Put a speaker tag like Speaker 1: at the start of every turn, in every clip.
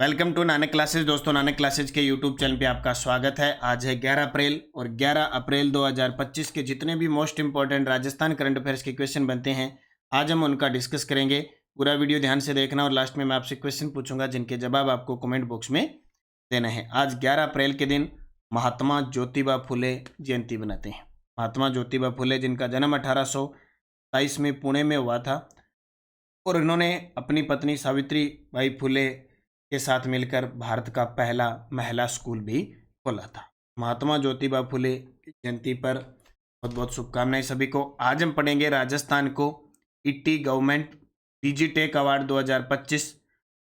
Speaker 1: Welcome to Nanak classes. दोस्तों, Nanak classes के YouTube channel पे आपका स्वागत है। आज है 11 अप्रैल और 11 अप्रैल 2025 के जितने भी most important Rajasthan current affairs के क्वेश्चन बनते हैं आज हम उनका डिस्कस करेंगे। पूरा वीडियो ध्यान से देखना और लास्ट में मैं आपसे क्वेश्चन पूछूंगा जिनके जवाब आपको कमेंट बॉक्स में देना है। आज 11 अप्रैल के दिन महात्मा ज्योतिबा फुले जयंती बनाते हैं। महात्मा ज्योतिबा फुले जिनका जन्म 1827 में पुणे में हुआ था और इन्होंने अपनी पत्नी सावित्री बाई फुले के साथ मिलकर भारत का पहला महिला स्कूल भी खोला था। महात्मा ज्योतिबा फुले की जयंती पर बहुत बहुत शुभकामनाएं सभी को। आज हम पढ़ेंगे राजस्थान को ET government Digitek award 2025,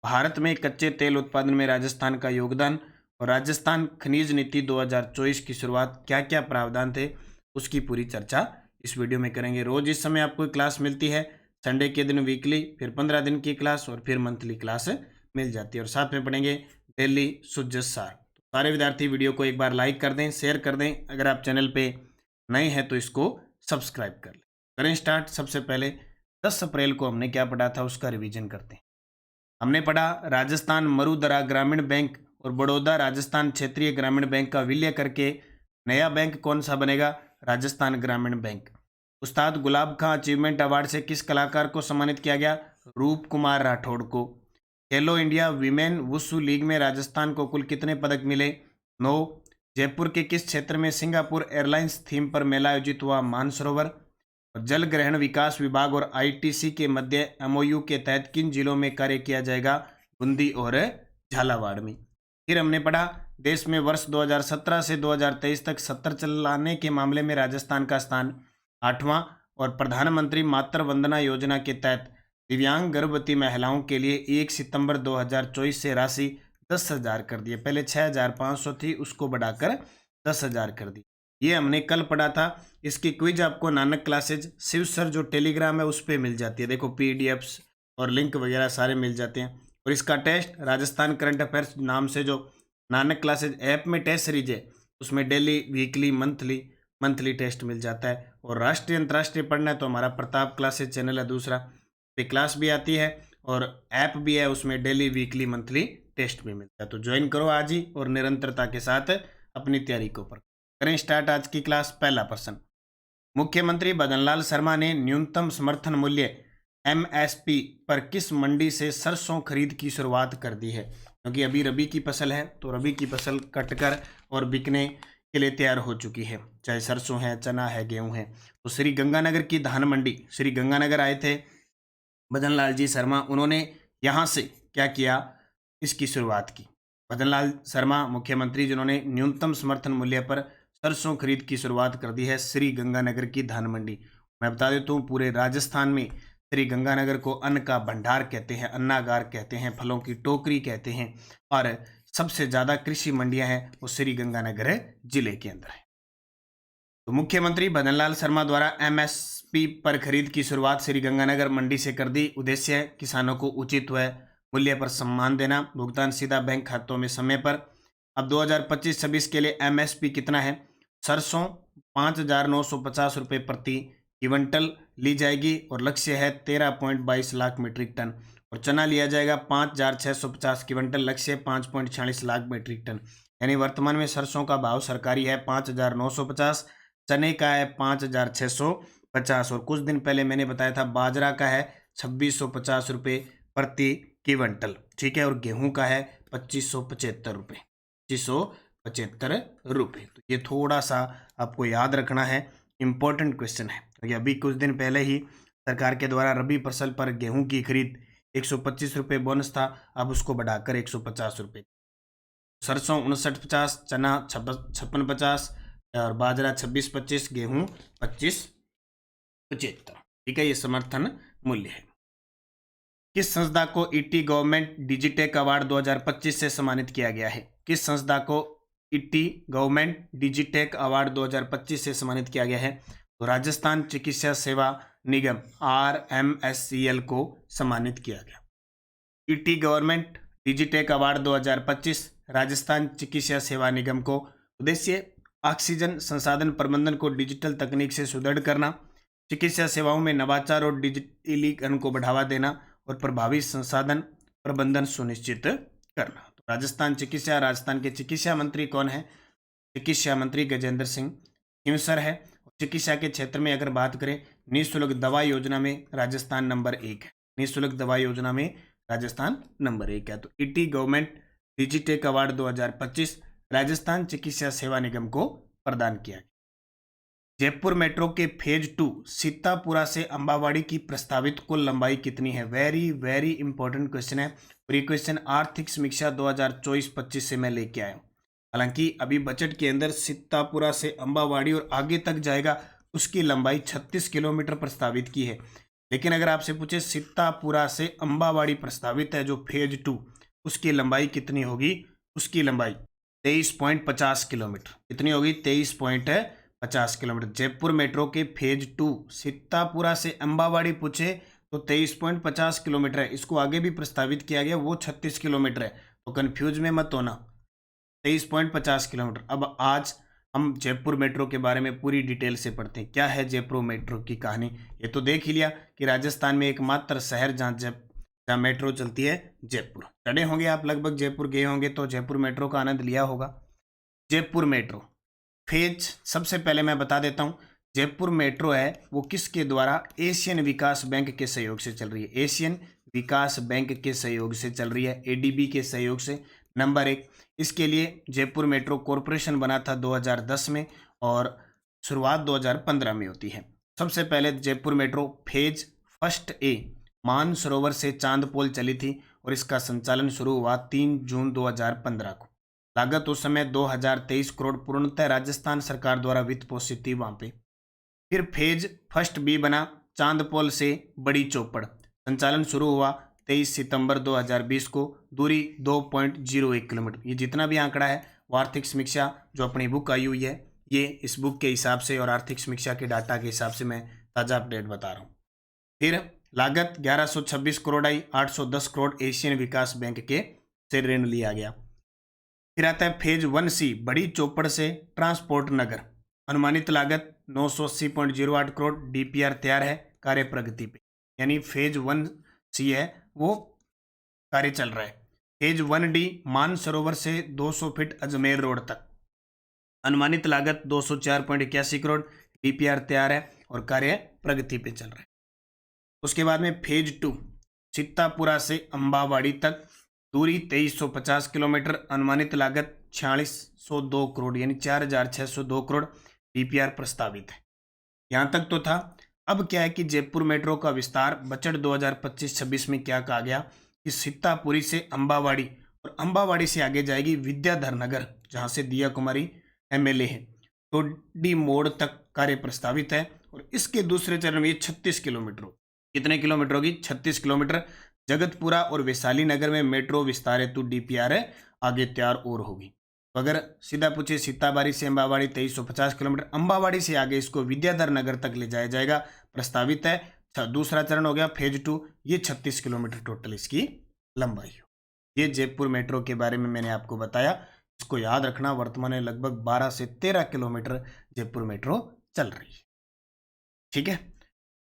Speaker 1: Bharat में कच्चे तेल उत्पादन में राजस्थान का योगदान और राजस्थान खनिज नीति 2024 की शुरुआत, क्या क्या प्रावधान थे उसकी पूरी चर्चा इस वीडियो में करेंगे। रोज इस समय आपको क्लास मिलती है, संडे के दिन वीकली, फिर 15 दिन की क्लास और फिर मंथली क्लास मिल जाती है और साथ में पढ़ेंगे डेली सुजस सार। तो सारे विद्यार्थी वीडियो को एक बार लाइक कर दें, शेयर कर दें। अगर आप चैनल पे नए हैं तो इसको सब्सक्राइब कर लें। करें स्टार्ट। सबसे पहले 10 अप्रैल को हमने क्या पढ़ा था उसका रिवीजन करते हैं। हमने पढ़ा राजस्थान मरुदरा ग्रामीण बैंक और बड़ौदा राजस्थान क्षेत्रीय ग्रामीण बैंक का विलय करके नया बैंक कौन सा बनेगा? राजस्थान ग्रामीण बैंक। उस्ताद गुलाब खां अचीवमेंट अवार्ड से किस कलाकार को सम्मानित किया गया? रूप कुमार राठौड़ को। खेलो इंडिया वीमेन वुशु लीग में राजस्थान को कुल कितने पदक मिले? 9। जयपुर के किस क्षेत्र में सिंगापुर एयरलाइंस थीम पर मेला आयोजित हुआ? मानसरोवर। और जल ग्रहण विकास विभाग और आईटीसी के मध्य एमओयू के तहत किन जिलों में कार्य किया जाएगा? बूंदी और झालावाड़ में। फिर हमने पढ़ा देश में वर्ष 2017 से 2023 तक 70 चलाने के मामले में राजस्थान का स्थान 8वां और प्रधानमंत्री मातृ वंदना योजना के तहत दिव्यांग गर्भवती महिलाओं के लिए 1 सितंबर 2024 से राशि 10,000 कर दी है। पहले 6,500 थी, उसको बढ़ाकर 10,000 कर दी। ये हमने कल पढ़ा था। इसकी क्विज आपको नानक क्लासेज शिव सर जो टेलीग्राम है उस पर मिल जाती है। देखो पीडीएफ्स और लिंक वगैरह सारे मिल जाते हैं। और इसका टेस्ट राजस्थान करंट अफेयर्स नाम से जो नानक क्लासेज ऐप में टेस्ट सीरीज है उसमें डेली वीकली मंथली टेस्ट मिल जाता है। और राष्ट्रीय अंतर्राष्ट्रीय पढ़ना है तो हमारा प्रताप क्लासेज चैनल है दूसरा, पे क्लास भी आती है और ऐप भी है, उसमें डेली वीकली मंथली टेस्ट भी मिलता है। तो ज्वाइन करो आज ही और निरंतरता के साथ अपनी तैयारी को पर करें स्टार्ट। आज की क्लास। पहला प्रश्न, मुख्यमंत्री भजनलाल शर्मा ने न्यूनतम समर्थन मूल्य एमएसपी पर किस मंडी से सरसों खरीद की शुरुआत कर दी है? क्योंकि अभी रबी की फसल है तो रबी की फसल कटकर और बिकने के लिए तैयार हो चुकी है, चाहे सरसों है, चना है, गेहूं है। तो श्री गंगानगर की धान मंडी, श्री गंगानगर आए थे भजनलाल जी शर्मा, उन्होंने यहाँ से क्या किया? इसकी शुरुआत की। भजनलाल शर्मा मुख्यमंत्री जिन्होंने न्यूनतम समर्थन मूल्य पर सरसों खरीद की शुरुआत कर दी है श्री गंगानगर की धान मंडी। मैं बता देता हूँ पूरे राजस्थान में श्री गंगानगर को अन्न का भंडार कहते हैं, अन्नागार कहते हैं, फलों की टोकरी कहते हैं और सबसे ज़्यादा कृषि मंडियाँ हैं वो श्री गंगानगर जिले के अंदर है। तो मुख्यमंत्री भजनलाल शर्मा द्वारा एमएसपी पर खरीद की शुरुआत श्री गंगानगर मंडी से कर दी। उद्देश्य है किसानों को उचित व मूल्य पर सम्मान देना, भुगतान सीधा बैंक खातों में समय पर। अब 2025-26 के लिए एमएसपी कितना है? सरसों 5,950 रुपये प्रति क्विंटल ली जाएगी और लक्ष्य है 13.22 लाख मीट्रिक टन। और चना लिया जाएगा 5,650 क्विंटल, लक्ष्य 5.46 लाख मीट्रिक टन। यानी वर्तमान में सरसों का भाव सरकारी है 5,950, चने का है 5,650 और कुछ दिन पहले मैंने बताया था बाजरा का है 2,650 रुपये प्रति क्विंटल, ठीक है। और गेहूं का है 2,575 रुपये, 2,575 रुपये। तो ये थोड़ा सा आपको याद रखना है, इम्पोर्टेंट क्वेश्चन है। क्योंकि अभी कुछ दिन पहले ही सरकार के द्वारा रबी फसल पर गेहूं की खरीद 125 रुपये बोनस था, अब उसको बढ़ाकर 150 रुपये। सरसों 59.50, चना 56.50 और बाजरा 26.25, गेहूं 25.75, ठीक है। ये समर्थन मूल्य है। किस संस्था को ईटी गवर्नमेंट डिजिटेक अवार्ड 2025 से सम्मानित किया गया है? किस संस्था को ईटी गवर्नमेंट डिजिटेक अवार्ड 2025 से सम्मानित किया गया है? तो राजस्थान चिकित्सा सेवा निगम RMSCL को सम्मानित किया गया। ET government Digitek award 2025 Rajasthan चिकित्सा सेवा निगम को। उद्देश्य ऑक्सीजन संसाधन प्रबंधन को डिजिटल तकनीक से सुदृढ़ करना, चिकित्सा सेवाओं में नवाचार और डिजिटलीकरण को बढ़ावा देना और प्रभावी संसाधन प्रबंधन सुनिश्चित करना। तो राजस्थान के चिकित्सा मंत्री कौन है? चिकित्सा मंत्री गजेंद्र सिंह हिमसर है। चिकित्सा के क्षेत्र में अगर बात करें, निःशुल्क दवा योजना में राजस्थान नंबर 1 है। निःशुल्क दवा योजना में राजस्थान नंबर 1 है। तो ET government Digitek award 2025 Rajasthan चिकित्सा सेवा निगम को प्रदान किया। जयपुर मेट्रो के फेज 2 सीतापुरा से अंबावाड़ी की प्रस्तावित कुल लंबाई कितनी है? वेरी वेरी इंपॉर्टेंट क्वेश्चन है और ये क्वेश्चन आर्थिक समीक्षा 2024-25 से मैं लेके आया हूँ। हालांकि अभी बजट के अंदर सीतापुरा से अंबावाड़ी और आगे तक जाएगा उसकी लंबाई 36 किलोमीटर प्रस्तावित की है। लेकिन अगर आपसे पूछे सीतापुरा से अंबावाड़ी प्रस्तावित है जो फेज 2, उसकी लंबाई कितनी होगी? उसकी लंबाई 23.50 किलोमीटर। कितनी होगी? 23.50 किलोमीटर। जयपुर मेट्रो के फेज 2 सीतापुरा से अंबावाड़ी पूछे तो 23.50 किलोमीटर है। इसको आगे भी प्रस्तावित किया गया, वो 36 किलोमीटर है। तो कंफ्यूज में मत होना, 23.50 किलोमीटर। अब आज हम जयपुर मेट्रो के बारे में पूरी डिटेल से पढ़ते हैं। क्या है जयपुर मेट्रो की कहानी? ये तो देख ही लिया कि राजस्थान में एकमात्र शहर जहाँ मेट्रो चलती है जयपुर। चढ़े होंगे आप, लगभग जयपुर गए होंगे तो जयपुर मेट्रो का आनंद लिया होगा। जयपुर मेट्रो फेज, सबसे पहले मैं बता देता हूँ, जयपुर मेट्रो है वो किसके द्वारा? एशियन विकास बैंक के सहयोग से चल रही है। एशियन विकास बैंक के सहयोग से चल रही है, एडीबी के सहयोग से। नंबर 1, इसके लिए जयपुर मेट्रो कॉरपोरेशन बना था 2010 में और शुरुआत 2015 में होती है। सबसे पहले Jaipur metro phase first A Mansarovar से चांदपोल चली थी और इसका संचालन शुरू हुआ 3 जून 2015 को। लागत उस समय 2023 करोड़ पूर्णतः राजस्थान सरकार द्वारा वित्त पोषित थी वहां पे। फिर फेज फर्स्ट बी बना चांदपोल से बड़ी चौपड़, संचालन शुरू हुआ 23 सितंबर 2020 को, दूरी 2.01 किलोमीटर। ये जितना भी आंकड़ा है वो आर्थिक समीक्षा जो अपनी बुक आई हुई है, ये इस बुक के हिसाब से और आर्थिक समीक्षा के डाटा के हिसाब से मैं ताज़ा अपडेट बता रहा हूँ। फिर लागत 1126 करोड़ आई, 810 करोड़ एशियन विकास बैंक के से ऋण लिया गया। फिर आता है फेज 1C बड़ी चौपड़ से ट्रांसपोर्ट नगर, अनुमानित लागत 980.08 करोड़, डीपीआर तैयार है, कार्य प्रगति पे। यानी फेज 1C है वो कार्य चल रहा है। फेज 1D मानसरोवर से 200 फीट अजमेर रोड तक, अनुमानित लागत 204.81 करोड़, डीपीआर तैयार है और कार्य प्रगति पे चल रहा है। उसके बाद में फेज 2 सीतापुरा से अंबावाड़ी तक, दूरी 2350 किलोमीटर, अनुमानित लागत 4602 करोड़ यानी 4602 करोड़, डीपीआर प्रस्तावित है। यहाँ तक तो था। अब क्या है कि जयपुर मेट्रो का विस्तार बजट 2025-26 में क्या कहा गया कि सीतापुरी से अंबावाड़ी और अंबावाड़ी से आगे जाएगी विद्याधर नगर, जहाँ से दिया कुमारी एमएलए है, तो डी मोड़ तक कार्य प्रस्तावित है। और इसके दूसरे चरण में 36 किलोमीटर, कितने किलोमीटर होगी? 36 किलोमीटर। जगतपुरा और वैशाली नगर में मेट्रो विस्तार हेतु डीपीआर आगे तैयार और होगी। तो अगर सीधा पूछे सीताबाड़ी से अंबावाड़ी 2350 किलोमीटर, अंबावाड़ी से आगे इसको विद्याधर नगर तक ले जाया जाएगा, प्रस्तावित है। दूसरा चरण हो गया फेज 2, ये 36 किलोमीटर टोटल इसकी लंबाई हो। ये जयपुर मेट्रो के बारे में मैंने आपको बताया, इसको याद रखना। वर्तमान में लगभग 12 से 13 किलोमीटर जयपुर मेट्रो चल रही है। ठीक है।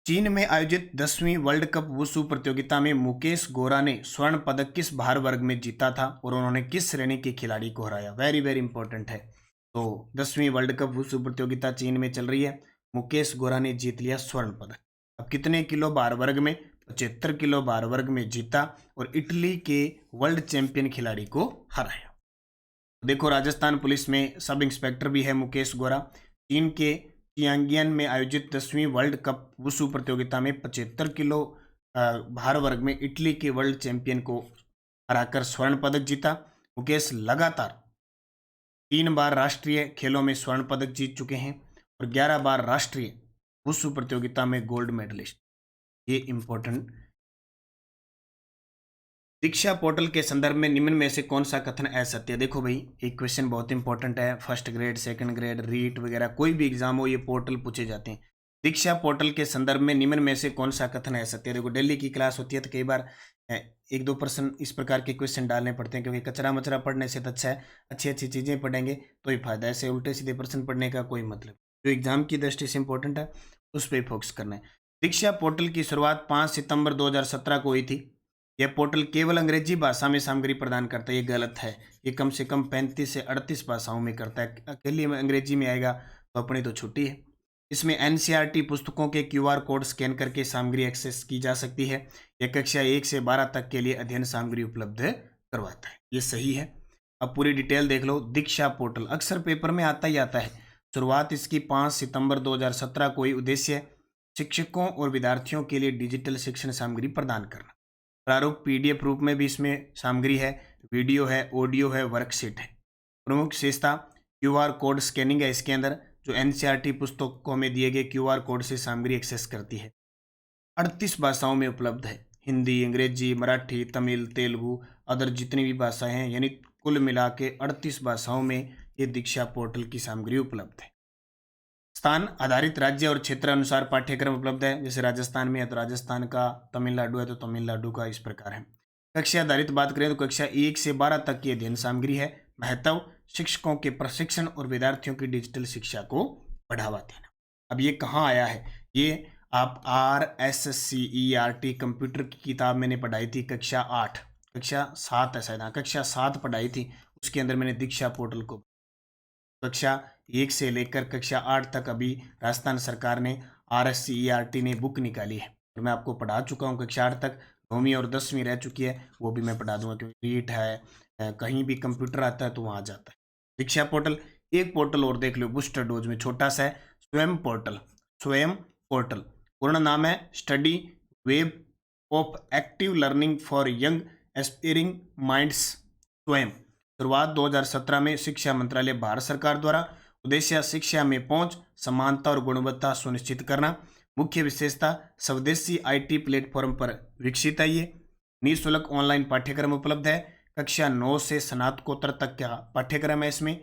Speaker 1: चीन में आयोजित 10वीं वर्ल्ड कप वुशु प्रतियोगिता में मुकेश गोरा ने स्वर्ण पदक किस भार वर्ग में जीता था और उन्होंने किस श्रेणी के खिलाड़ी को हराया? वेरी वेरी इंपॉर्टेंट है। तो 10वीं वर्ल्ड कप वुशु प्रतियोगिता चीन में चल रही है, मुकेश गोरा ने जीत लिया स्वर्ण पदक। अब कितने किलो भार वर्ग में? 75 किलो भार वर्ग में जीता और इटली के वर्ल्ड चैंपियन खिलाड़ी को हराया। देखो, राजस्थान पुलिस में सब इंस्पेक्टर भी है मुकेश गोरा। चीन के चियांगियन में आयोजित 10वीं वर्ल्ड कप वुशु प्रतियोगिता में 75 किलो भार वर्ग में इटली के वर्ल्ड चैंपियन को हराकर स्वर्ण पदक जीता। मुकेश लगातार 3 बार राष्ट्रीय खेलों में स्वर्ण पदक जीत चुके हैं और 11 बार राष्ट्रीय वुशु प्रतियोगिता में गोल्ड मेडलिस्ट। ये इंपॉर्टेंट। दीक्षा पोर्टल के संदर्भ में निम्न में से कौन सा कथन असत्य? देखो भाई, एक क्वेश्चन बहुत इंपॉर्टेंट है। First grade, second grade, REET वगैरह कोई भी एग्जाम हो, ये पोर्टल पूछे जाते हैं। दीक्षा पोर्टल के संदर्भ में निम्न में से कौन सा कथन असत्य? देखो, दिल्ली की क्लास होती है तो कई बार 1-2 प्रश्न इस प्रकार के क्वेश्चन डालने पड़ते हैं, क्योंकि कचरा मचरा पढ़ने से तो अच्छा है अच्छी अच्छी चीज़ें पढ़ेंगे तो ही फायदा है। ऐसे उल्टे सीधे प्रश्न पढ़ने का कोई मतलब। जो एग्जाम की दृष्टि से इंपॉर्टेंट है उस पर फोकस करना है। दीक्षा पोर्टल की शुरुआत 5 सितंबर 2017 को हुई थी। यह पोर्टल केवल अंग्रेजी भाषा में सामग्री प्रदान करता है, ये गलत है। ये कम से कम 35 से 38 भाषाओं में करता है। अकेले में अंग्रेजी में आएगा तो अपनी तो छुट्टी है। इसमें एनसीईआरटी पुस्तकों के क्यूआर कोड स्कैन करके सामग्री एक्सेस की जा सकती है। यह कक्षा 1 से 12 तक के लिए अध्ययन सामग्री उपलब्ध करवाता है, ये सही है। अब पूरी डिटेल देख लो। दीक्षा पोर्टल अक्सर पेपर में आता ही आता है। शुरुआत इसकी 5 सितंबर 2017 को ही। उद्देश्य शिक्षकों और विद्यार्थियों के लिए डिजिटल शिक्षण सामग्री प्रदान करना। प्रारूप पीडीएफ रूप में भी इसमें सामग्री है, वीडियो है, ऑडियो है, वर्कशीट है। प्रमुख विशेषता क्यूआर कोड स्कैनिंग है इसके अंदर, जो एनसीईआरटी पुस्तकों में दिए गए क्यूआर कोड से सामग्री एक्सेस करती है। 38 भाषाओं में उपलब्ध है, हिंदी, अंग्रेजी, मराठी, तमिल, तेलुगु, अदर जितनी भी भाषाएं हैं, यानी कुल मिला के 38 भाषाओं में ये दीक्षा पोर्टल की सामग्री उपलब्ध है। स्थान आधारित राज्य और क्षेत्र अनुसार पाठ्यक्रम उपलब्ध है। जैसे राजस्थान में है तो राजस्थान का, तमिलनाडु है तो तमिलनाडु का, इस प्रकार है। कक्षा आधारित बात करें तो कक्षा 1 से 12 तक की अध्ययन सामग्री है। महत्व शिक्षकों के प्रशिक्षण और विद्यार्थियों की डिजिटल शिक्षा को बढ़ावा देना। अब ये कहाँ आया है? ये आप RSCERT कंप्यूटर की किताब मैंने पढ़ाई थी, कक्षा 8, कक्षा 7 है शायद, हाँ कक्षा 7 पढ़ाई थी। उसके अंदर मैंने दीक्षा पोर्टल को कक्षा 1 से लेकर कक्षा 8 तक अभी राजस्थान सरकार ने RSCERT ने बुक निकाली है और मैं आपको पढ़ा चुका हूँ। कक्षा 8 तक 9वीं और 10वीं रह चुकी है, वो भी मैं पढ़ा दूंगा, क्योंकि रीट है, कहीं भी कंप्यूटर आता है तो वहाँ आ जाता है। दीक्षा पोर्टल एक पोर्टल और देख लो, बूस्टर डोज में छोटा सा है, स्वयं पोर्टल। स्वयं पोर्टल पूर्ण नाम है study web of active learning for young aspiring minds, स्वयं। शुरुआत 2017 में शिक्षा मंत्रालय भारत सरकार द्वारा। उद्देश्य शिक्षा में पहुंच, समानता और गुणवत्ता सुनिश्चित करना। मुख्य विशेषता स्वदेशी आईटी प्लेटफॉर्म पर विकसित है ये। निःशुल्क ऑनलाइन पाठ्यक्रम उपलब्ध है। कक्षा 9 से स्नातकोत्तर तक का पाठ्यक्रम है इसमें।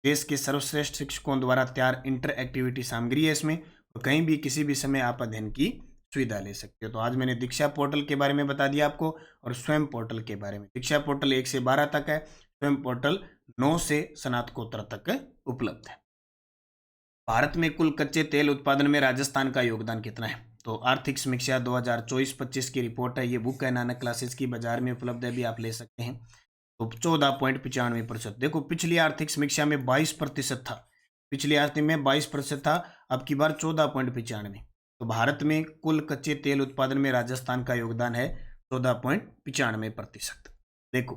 Speaker 1: देश के सर्वश्रेष्ठ शिक्षकों द्वारा तैयार इंटर एक्टिविटी सामग्री है इसमें, और कहीं भी किसी भी समय आप अध्ययन की सुविधा ले सकते हो। तो आज मैंने दीक्षा पोर्टल के बारे में बता दिया आपको, और स्वयं पोर्टल के बारे में। दीक्षा पोर्टल 1 से 12 तक है, स्वयं पोर्टल 9 से स्नातकोत्तर तक उपलब्ध है। भारत में कुल कच्चे तेल उत्पादन में राजस्थान का योगदान कितना है? तो आर्थिक समीक्षा 2024-25 की रिपोर्ट है, ये बुक है, नानक क्लासेस की, बाजार में उपलब्ध है, भी आप ले सकते हैं। तो 14.95%। देखो पिछली आर्थिक समीक्षा में 22% था, पिछली आर्थिक में 22% था, अब की बार 14.95। तो भारत में कुल कच्चे तेल उत्पादन में राजस्थान का योगदान है 14.95%। देखो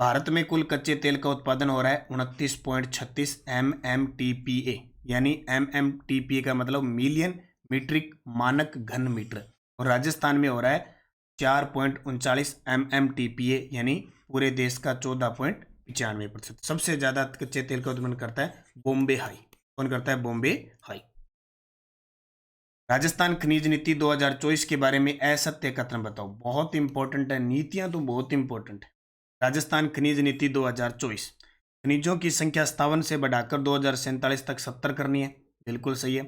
Speaker 1: भारत में कुल कच्चे तेल का उत्पादन हो रहा है 29.36 MMTPA, यानी MMTPA का मतलब मिलियन मीट्रिक मानक घन मीटर, और राजस्थान में हो रहा है 4.39 MMTPA, यानी पूरे देश का 14.95%। सबसे ज्यादा कच्चे तेल का उत्पादन करता है बॉम्बे हाई। कौन करता है? बॉम्बे हाई। राजस्थान खनिज नीति 2024 के बारे में असत्य कथन बताओ। बहुत इंपॉर्टेंट है, नीतियां तो बहुत इंपॉर्टेंट है। राजस्थान खनिज नीति 2024, खनिजों की संख्या 57 से बढ़ाकर 2047 तक 70 करनी है, बिल्कुल सही है।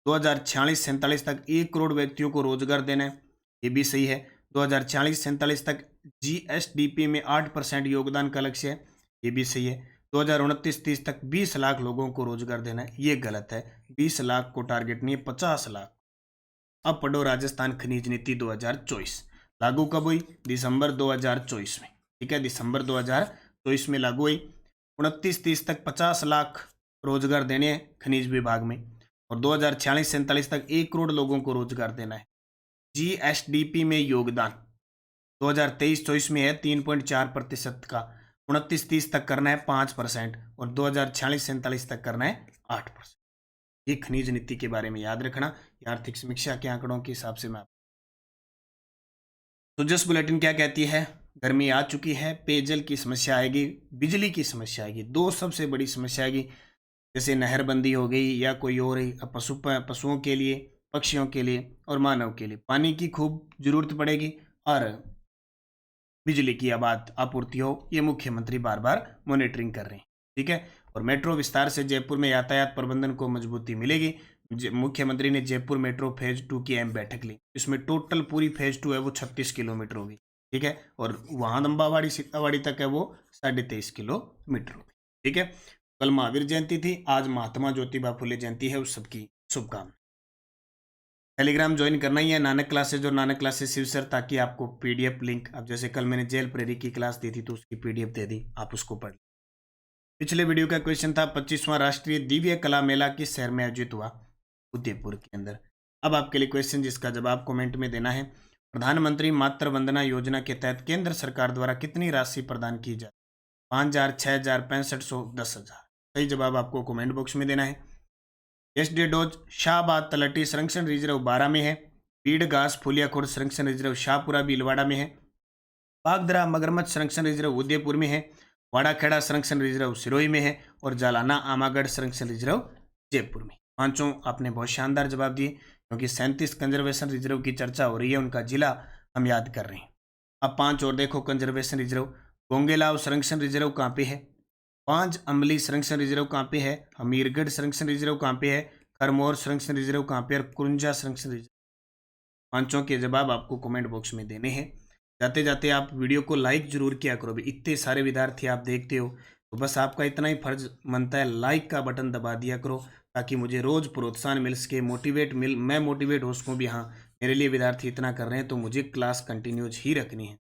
Speaker 1: 2046-47 तक 1 करोड़ व्यक्तियों को रोजगार देना है, ये भी सही है। 2046-47 तक GSDP में 8% योगदान का लक्ष्य है, ये भी सही है। 2029-30 तक 20 लाख लोगों को रोजगार देना है, ये गलत है। 20 लाख को टारगेट नहीं है, 50 लाख। अब पढ़ो राजस्थान खनिज नीति 2024 लागू कब हुई? दिसंबर 2024 में, ठीक है, दिसंबर 2024 में लागू हुई। 29-30 तक 50 लाख रोजगार देने हैं खनिज विभाग में, और 2046-47 तक 1 करोड़ लोगों को रोजगार देना है। GSDP में योगदान 2023-24 में है 3.4% का, 29-30 तक करना है 5%, और 2046-47 तक करना है 8%। ये खनिज नीति के बारे में याद रखना, ये आर्थिक समीक्षा के आंकड़ों के हिसाब से मैं। तो जस्ट बुलेटिन क्या कहती है? गर्मी आ चुकी है, पेयजल की समस्या आएगी, बिजली की समस्या आएगी, दो सबसे बड़ी समस्या आएगी। जैसे नहरबंदी हो गई या कोई और पशुओं के लिए, पक्षियों के लिए और मानव के लिए पानी की खूब जरूरत पड़ेगी, और बिजली की आपूर्ति हो, ये मुख्यमंत्री बार बार मॉनिटरिंग कर रहे हैं, ठीक है। और मेट्रो विस्तार से जयपुर में यातायात प्रबंधन को मजबूती मिलेगी। मुख्यमंत्री ने जयपुर मेट्रो फेज 2 की अहम बैठक ली। इसमें टोटल पूरी फेज 2 है वो 36 किलोमीटर होगी, ठीक है, और वहां अंबावाड़ी सीतावाड़ी तक है वो 23.5 किलोमीटर होगी, ठीक है। कल महावीर जयंती थी, आज महात्मा ज्योतिबा फुले जयंती है, उस सबकी शुभकामनाएं। टेलीग्राम ज्वाइन करना ही है, नानक क्लासेज और नानक क्लासेज शिव सर, ताकि आपको पीडीएफ लिंक, अब जैसे कल मैंने जेल प्रेरी की क्लास दी थी तो उसकी पीडीएफ दे दी, आप उसको पढ़। पिछले वीडियो का क्वेश्चन था 25वां राष्ट्रीय दिव्य कला मेला किस शहर में आयोजित हुआ? उदयपुर के अंदर। अब आपके लिए क्वेश्चन जिसका जवाब कमेंट में देना है। प्रधानमंत्री मातृ वंदना योजना के तहत केंद्र सरकार द्वारा कितनी राशि प्रदान की जाए? 5,000, 6,000, 6500, 10,000। सही जवाब आपको कमेंट बॉक्स में देना है। एसडी डोज शाहबाद तलटी संरक्षण रिजर्व 12 में है। पीड़ घास फुलियाखोर संरक्षण रिजर्व शाहपुरा भीलवाड़ा में है। बागदरा मगरमच्छ संरक्षण रिजर्व उदयपुर में है। वाड़ाखेड़ा संरक्षण रिजर्व सिरोही में है। और जालाना आमागढ़ संरक्षण रिजर्व जयपुर में। पांचों आपने बहुत शानदार जवाब दिए, क्योंकि 37 कंजर्वेशन रिजर्व की चर्चा हो रही है, उनका जिला हम याद कर रहे हैं। अब 5 और देखो कंजर्वेशन रिजर्व। गोंगेलाव संरक्षण रिजर्व कहाँ पे है? 5 अम्बली संरक्षण रिजर्व कहाँ पे है? हमीरगढ़ संरक्षण रिजर्व कहाँ पे है? खरमोर संरक्षण रिजर्व कहाँ पे? और कुंजा संरक्षण रिजर्व। पांचों के जवाब आपको कमेंट बॉक्स में देने हैं। जाते जाते आप वीडियो को लाइक जरूर किया करो। इतने सारे विद्यार्थी आप देखते हो, तो बस आपका इतना ही फर्ज बनता है, लाइक का बटन दबा दिया करो, ताकि मुझे रोज प्रोत्साहन मिल सके, मैं मोटिवेट हो सकूँ भी। हाँ, मेरे लिए विद्यार्थी इतना कर रहे हैं तो मुझे क्लास कंटिन्यूज ही रखनी है।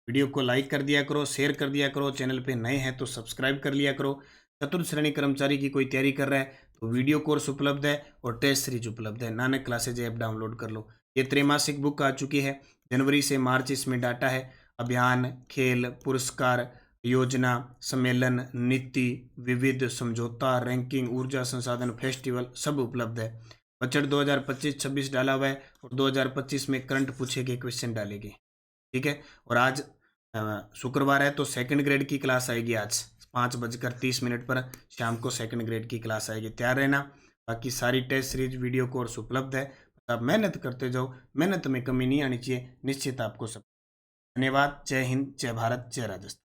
Speaker 1: वीडियो को लाइक कर दिया करो, शेयर कर दिया करो, चैनल पे नए हैं तो सब्सक्राइब कर लिया करो। चतुर्थ श्रेणी कर्मचारी की कोई तैयारी कर रहा है तो वीडियो कोर्स उपलब्ध है और टेस्ट सीरीज उपलब्ध है। नानक क्लासेज ऐप डाउनलोड कर लो। ये त्रैमासिक बुक आ चुकी है, जनवरी से मार्च इसमें डाटा है। अभियान, खेल, पुरस्कार, योजना, सम्मेलन, नीति, विविध, समझौता, रैंकिंग, ऊर्जा संसाधन, फेस्टिवल सब उपलब्ध है। बजट 2025-26 डाला हुआ है और 2025 में करंट पूछे गए क्वेश्चन डाले गए। ठीक है। और आज शुक्रवार है तो सेकंड ग्रेड की क्लास आएगी आज 5:30 पर शाम को सेकंड ग्रेड की क्लास आएगी, तैयार रहना। बाकी सारी टेस्ट सीरीज वीडियो कोर्स उपलब्ध है, आप मेहनत करते जाओ, मेहनत में कमी नहीं आनी चाहिए, निश्चित आपको सब। धन्यवाद। जय हिंद, जय भारत, जय राजस्थान।